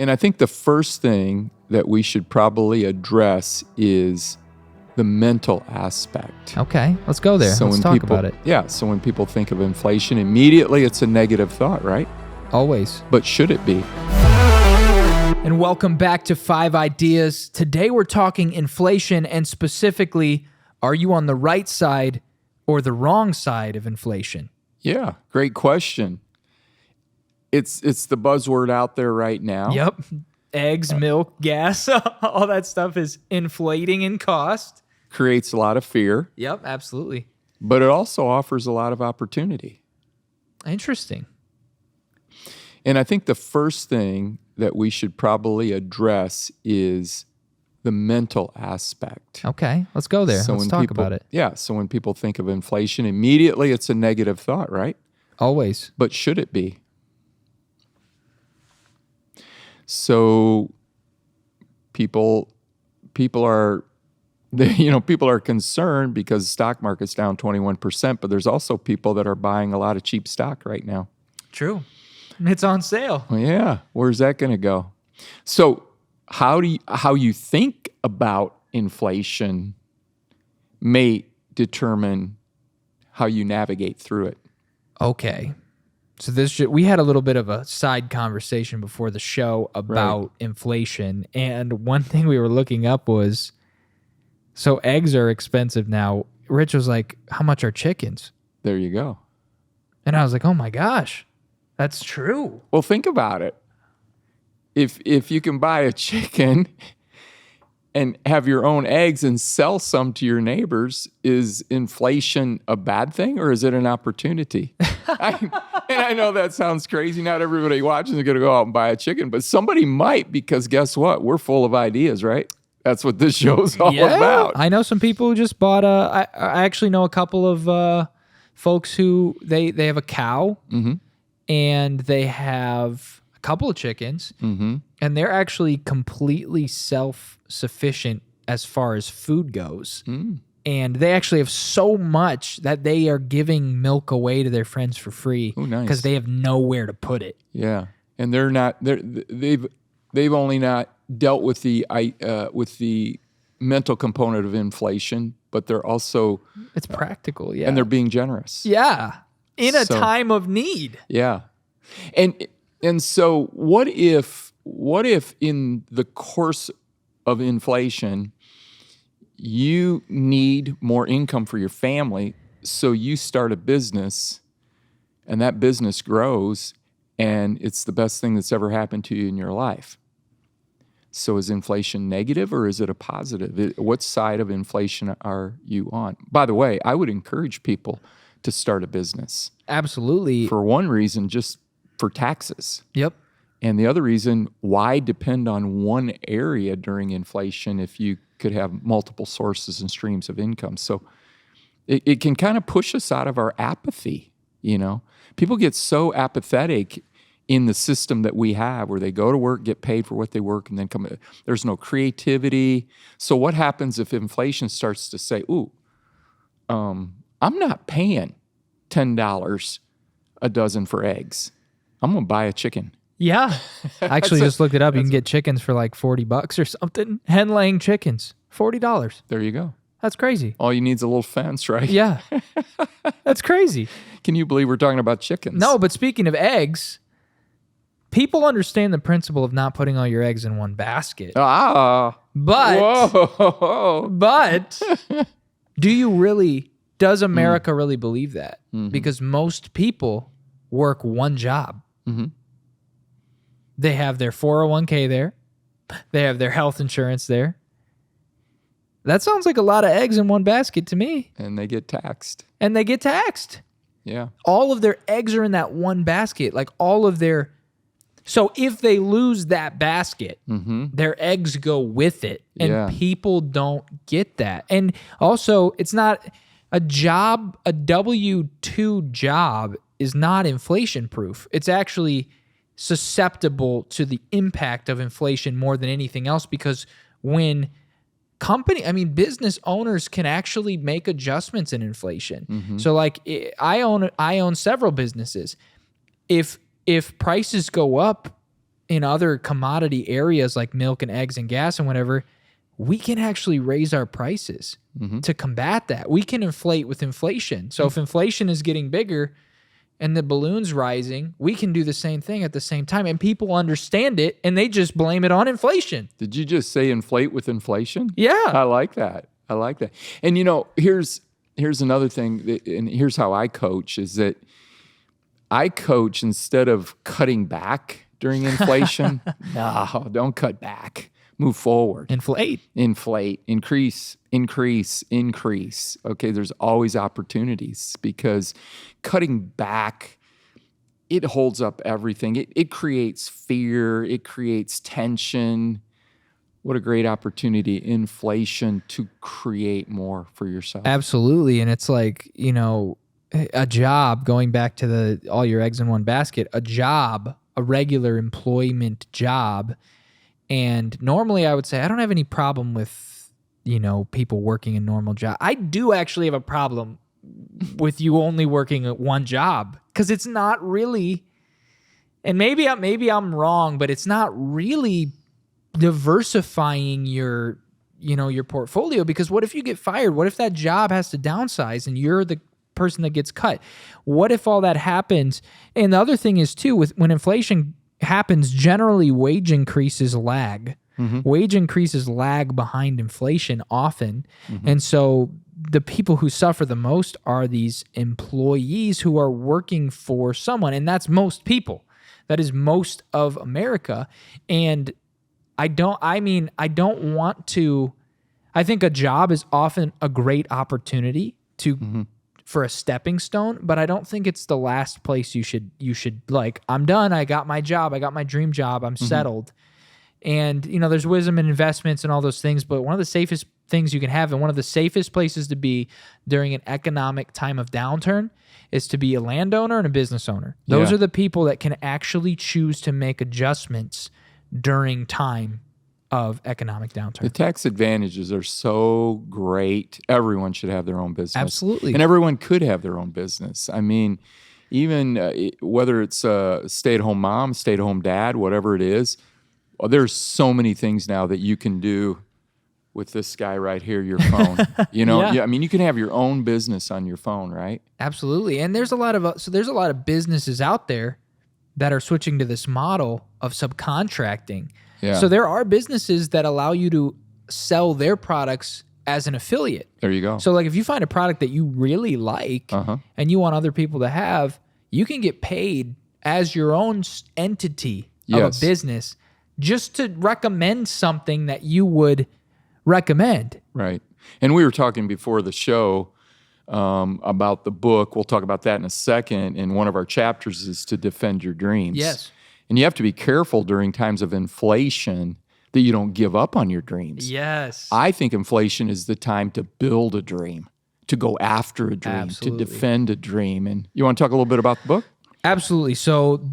And I think the first thing that we should probably address is the mental aspect. Okay, let's go there. Let's talk about it. Yeah, so when people think of inflation, immediately it's a negative thought, right? Always. But should it be? And welcome back to 5 Ideas. Today we're talking inflation, and specifically, are you on the right side or the wrong side of inflation? Yeah, great question. It's the buzzword out there right now. Yep. Eggs, milk, gas, all that stuff is inflating in cost. Creates a lot of fear. Yep, absolutely. But it also offers a lot of opportunity. Interesting. And I think the first thing that we should probably address is the mental aspect. Okay, let's go there. Let's talk about it. Yeah, so when people think of inflation, immediately it's a negative thought, right? Always. But should it be? So people are concerned because the stock market's down 21%, but there's also people that are buying a lot of cheap stock right now. True. It's on sale. Well, yeah. Where's that going to go? So how you think about inflation may determine how you navigate through it. Okay. So we had a little bit of a side conversation before the show about inflation, and one thing we were looking up was, so eggs are expensive now. Rich was like, how much are chickens? There you go. And I was like, oh my gosh, that's true. Well, think about it. If you can buy a chicken and have your own eggs and sell some to your neighbors, is inflation a bad thing or is it an opportunity? And I know that sounds crazy. Not everybody watching is going to go out and buy a chicken, but somebody might, because guess what? We're full of ideas, right? That's what this show's all about. I know some people who just bought I actually know a couple of folks who they have a cow, and they have a couple of chickens, and they're actually completely self-sufficient as far as food goes. And they actually have so much that they are giving milk away to their friends for free because they have nowhere to put it. Yeah, and they've only not dealt with the mental component of inflation, but they're also it's practical, and they're being generous. Yeah, in a time of need. Yeah, and so what if in the course of inflation, you need more income for your family, so you start a business, and that business grows, and it's the best thing that's ever happened to you in your life. So is inflation negative or is it a positive? What side of inflation are you on? By the way, I would encourage people to start a business. Absolutely. For one reason, just for taxes. Yep. And the other reason, why depend on one area during inflation if you could have multiple sources and streams of income? So it can kind of push us out of our apathy, People get so apathetic in the system that we have, where they go to work, get paid for what they work, and then there's no creativity. So what happens if inflation starts to say, I'm not paying $10 a dozen for eggs. I'm going to buy a chicken. Yeah. I actually just looked it up. You can get chickens for like $40 or something. Hen laying chickens, $40. There you go. That's crazy. All you need is a little fence, right? Yeah. That's crazy. Can you believe we're talking about chickens? No, but speaking of eggs, people understand the principle of not putting all your eggs in one basket. But does America really believe that? Because most people work one job. They have their 401k there. They have their health insurance there. That sounds like a lot of eggs in one basket to me. And they get taxed. Yeah. All of their eggs are in that one basket. Like all of their... So if they lose that basket, their eggs go with it. And people don't get that. And also, it's not a job, a W-2 job is not inflation proof. It's actually susceptible to the impact of inflation more than anything else, because when business owners can actually make adjustments in inflation. So like I own several businesses. If prices go up, in other commodity areas like milk and eggs and gas and whatever, we can actually raise our prices to combat that. We can inflate with inflation. So if inflation is getting bigger and the balloon's rising, we can do the same thing at the same time. And people understand it and they just blame it on inflation. Did you just say inflate with inflation? Yeah. I like that. And here's another thing, and here's how I coach, is that I coach instead of cutting back during inflation. No, don't cut back. Move forward. Inflate, increase. Okay, there's always opportunities, because cutting back, it holds up everything. It creates fear. It creates tension. What a great opportunity, inflation, to create more for yourself. Absolutely. And it's like, a job, going back to all your eggs in one basket, a job, a regular employment job. And normally I would say I don't have any problem with, people working a normal job. I do actually have a problem with you only working at one job, because it's not really, and maybe I'm wrong, but it's not really diversifying your portfolio. Because what if you get fired? What if that job has to downsize and you're the person that gets cut? What if all that happens? And the other thing is too, when inflation happens, generally wage increases lag. Wage increases lag behind inflation often. And so the people who suffer the most are these employees who are working for someone. And that's most people. That is most of America. And I think a job is often a great opportunity for a stepping stone, but I don't think it's the last place you should like, I'm done. I got my job. I got my dream job. I'm settled. And, there's wisdom in investments and all those things, but one of the safest things you can have and one of the safest places to be during an economic time of downturn is to be a landowner and a business owner. Those are the people that can actually choose to make adjustments during time of economic downturn. The tax advantages are so great. Everyone should have their own business. Absolutely. And everyone could have their own business. I mean, even whether it's a stay-at-home mom, stay-at-home dad, whatever it is, there's so many things now that you can do with this guy right here, your phone. I mean, you can have your own business on your phone, right? Absolutely. And there's a lot of businesses out there that are switching to this model of subcontracting. Yeah. So there are businesses that allow you to sell their products as an affiliate. There you go. So like if you find a product that you really like and you want other people to have, you can get paid as your own entity of a business just to recommend something that you would recommend. Right. And we were talking before the show about the book. We'll talk about that in a second. And one of our chapters is to defend your dreams. Yes. And you have to be careful during times of inflation that you don't give up on your dreams. Yes. I think inflation is the time to build a dream, to go after a dream, to defend a dream. And you want to talk a little bit about the book? Absolutely. So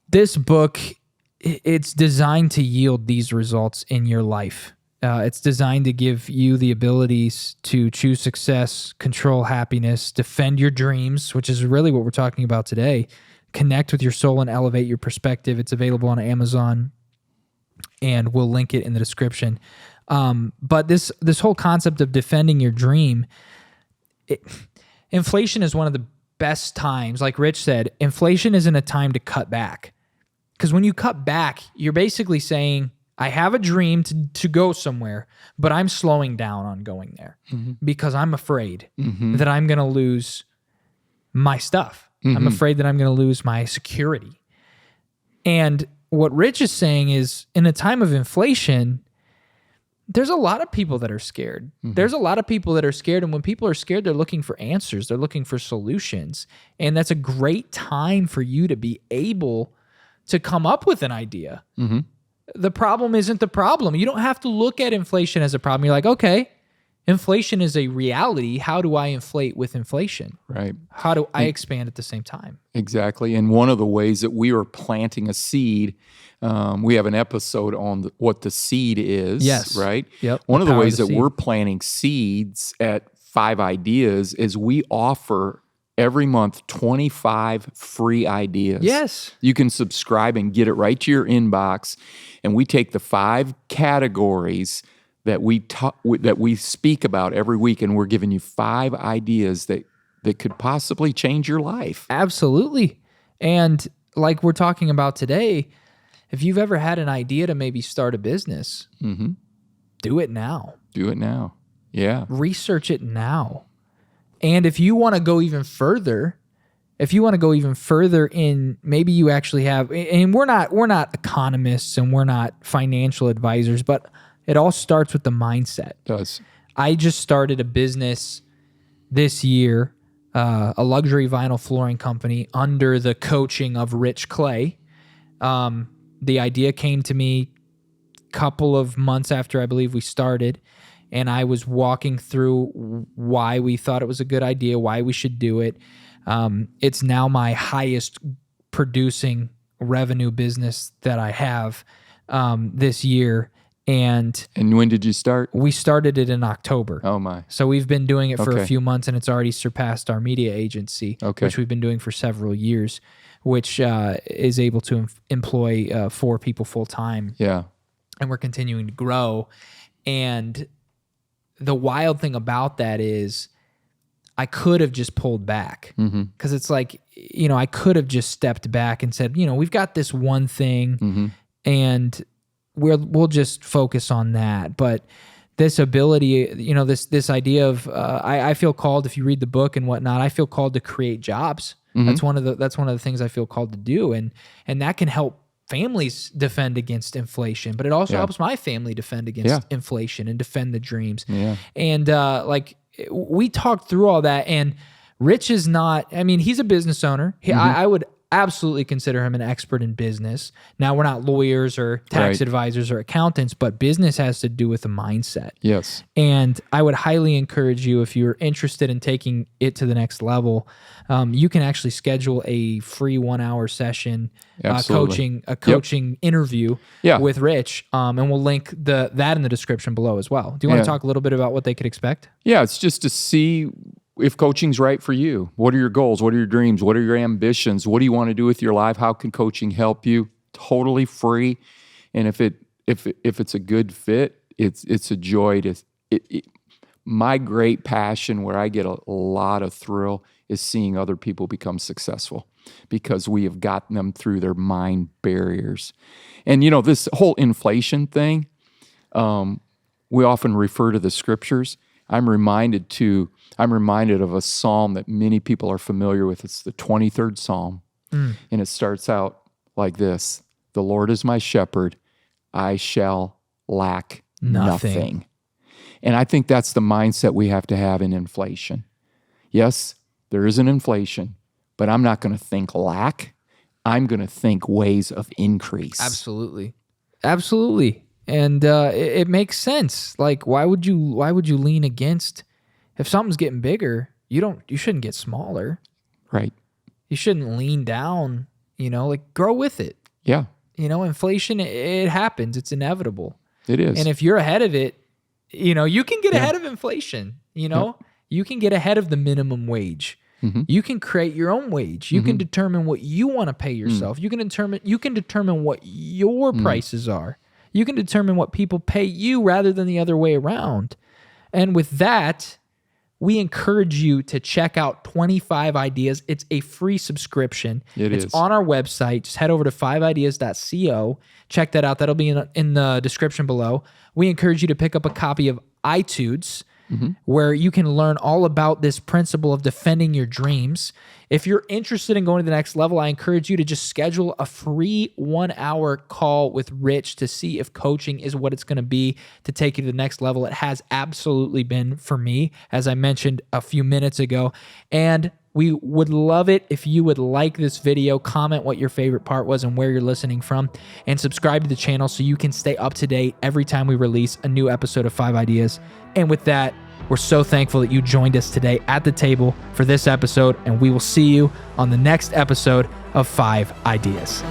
this book, it's designed to yield these results in your life. It's designed to give you the abilities to choose success, control happiness, defend your dreams, which is really what we're talking about today. Connect with your soul and elevate your perspective. It's available on Amazon, and we'll link it in the description. But this whole concept of defending your dream, inflation is one of the best times. Like Rich said, inflation isn't a time to cut back. Because when you cut back, you're basically saying, I have a dream to go somewhere, but I'm slowing down on going there because I'm afraid that I'm going to lose my stuff. I'm afraid that I'm going to lose my security. And what Rich is saying is, in a time of inflation, there's a lot of people that are scared. There's a lot of people that are scared, and when people are scared, they're looking for answers. They're looking for solutions. And that's a great time for you to be able to come up with an idea. The problem isn't the problem. You don't have to look at inflation as a problem. You're like, okay, inflation is a reality. How do I inflate with inflation? Right. How do I expand at the same time? Exactly. And one of the ways that we are planting a seed, we have an episode on what the seed is. Yes. Right? Yep. One of the ways that we're planting seeds at 5 Ideas is we offer every month 25 free ideas. Yes. You can subscribe and get it right to your inbox. And we take the 5 categories that we speak about every week, and we're giving you 5 ideas that could possibly change your life. Absolutely. And like we're talking about today, if you've ever had an idea to maybe start a business, do it now. Do it now. Yeah. Research it now. And if you want to go even further, in maybe you actually have, and we're not economists and we're not financial advisors, but it all starts with the mindset. It does. I just started a business this year, a luxury vinyl flooring company under the coaching of Rich Clay. The idea came to me a couple of months after I believe we started, and I was walking through why we thought it was a good idea, why we should do it. It's now my highest producing revenue business that I have this year. And when did you start? We started it in October. Oh, my. So we've been doing it for a few months, and it's already surpassed our media agency, which we've been doing for several years, which is able to employ 4 people full-time. Yeah. And we're continuing to grow. And the wild thing about that is I could have just pulled back, because it's like, I could have just stepped back and said, we've got this one thing and we'll just focus on that. But this ability, this idea of, I feel called, if you read the book and whatnot, I feel called to create jobs. That's one of the things I feel called to do. And that can help families defend against inflation, but it also helps my family defend against inflation and defend the dreams. Yeah. And we talked through all that, and Rich is not, he's a business owner. I would absolutely consider him an expert in business. Now, we're not lawyers or tax advisors or accountants, but business has to do with a mindset. Yes. And I would highly encourage you, if you're interested in taking it to the next level, you can actually schedule a free 1-hour session, coaching interview with Rich, and we'll link that in the description below as well. Do you want to talk a little bit about what they could expect? Yeah, it's just to see if coaching's right for you. What are your goals? What are your dreams? What are your ambitions? What do you want to do with your life? How can coaching help you? Totally free. And if it's a good fit, it's a joy to. My great passion, where I get a lot of thrill, is seeing other people become successful, because we have gotten them through their mind barriers. And this whole inflation thing, we often refer to the scriptures. I'm reminded of a psalm that many people are familiar with. It's the 23rd Psalm. And it starts out like this: "The Lord is my shepherd, I shall lack nothing." And I think that's the mindset we have to have in inflation. Yes, there is an inflation, but I'm not going to think lack. I'm going to think ways of increase. Absolutely. Absolutely. And it makes sense. Like, why would you lean against, if something's getting bigger, you shouldn't get smaller. Right. You shouldn't lean down, grow with it. Yeah. Inflation, it happens. It's inevitable. It is. And if you're ahead of it, you can get ahead of inflation. You can get ahead of the minimum wage. You can create your own wage. You can determine what you want to pay yourself. You can determine what your prices are. You can determine what people pay you rather than the other way around. And with that, we encourage you to check out 25 Ideas. It's a free subscription. It's on our website. Just head over to 5ideas.co. Check that out. That'll be in the description below. We encourage you to pick up a copy of iTunes, where you can learn all about this principle of defending your dreams. If you're interested in going to the next level, I encourage you to just schedule a free 1-hour call with Rich to see if coaching is what it's going to be to take you to the next level. It has absolutely been for me, as I mentioned a few minutes ago. And we would love it if you would like this video, comment what your favorite part was and where you're listening from, and subscribe to the channel so you can stay up to date every time we release a new episode of 5 Ideas. And with that, we're so thankful that you joined us today at the table for this episode, and we will see you on the next episode of 5 Ideas.